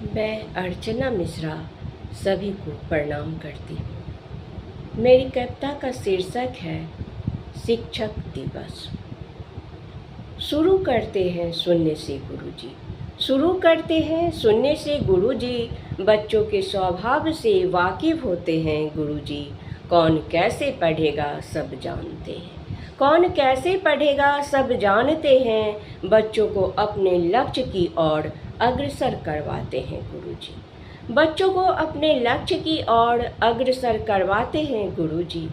मैं अर्चना मिश्रा सभी को प्रणाम करती हूँ। मेरी कविता का शीर्षक है शिक्षक दिवस। शुरू करते हैं शून्य से गुरुजी, शुरू करते हैं शून्य से गुरुजी। बच्चों के स्वभाव से वाकिफ होते हैं गुरुजी। कौन कैसे पढ़ेगा सब जानते हैं, कौन कैसे पढ़ेगा सब जानते हैं। बच्चों को अपने लक्ष्य की ओर अग्रसर करवाते हैं गुरुजी। बच्चों को अपने लक्ष्य की ओर अग्रसर करवाते हैं गुरुजी।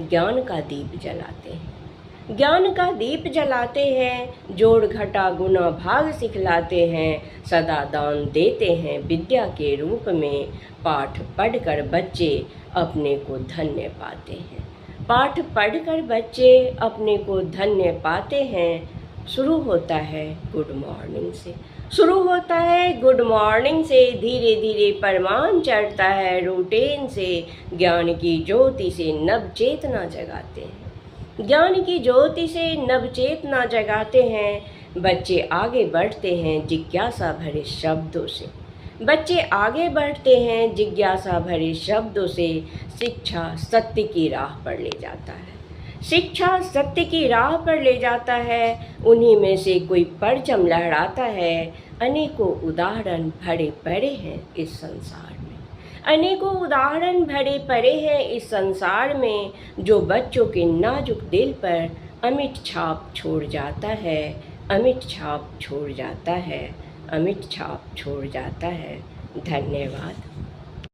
ज्ञान का दीप जलाते हैं, ज्ञान का दीप जलाते हैं। जोड़ घटा गुना भाग सिखलाते हैं। सदा दान देते हैं विद्या के रूप में। पाठ पढ़कर बच्चे अपने को धन्य पाते हैं, पाठ पढ़कर बच्चे अपने को धन्य पाते हैं। शुरू होता है गुड मॉर्निंग से, शुरू होता है गुड मॉर्निंग से। धीरे धीरे परवान चढ़ता है रूटीन से। ज्ञान की ज्योति से नव चेतना जगाते हैं, ज्ञान की ज्योति से नव चेतना जगाते हैं। बच्चे आगे बढ़ते हैं जिज्ञासा भरे शब्दों से, बच्चे आगे बढ़ते हैं जिज्ञासा भरे शब्दों से। शिक्षा सत्य की राह पर ले जाता है, शिक्षा सत्य की राह पर ले जाता है। उन्हीं में से कोई परचम लहराता है। अनेकों उदाहरण भरे पड़े हैं इस संसार में, अनेकों उदाहरण भरे पड़े हैं इस संसार में। जो बच्चों के नाजुक दिल पर अमिट छाप छोड़ जाता है, अमिट छाप छोड़ जाता है, अमिट छाप छोड़ जाता है। धन्यवाद।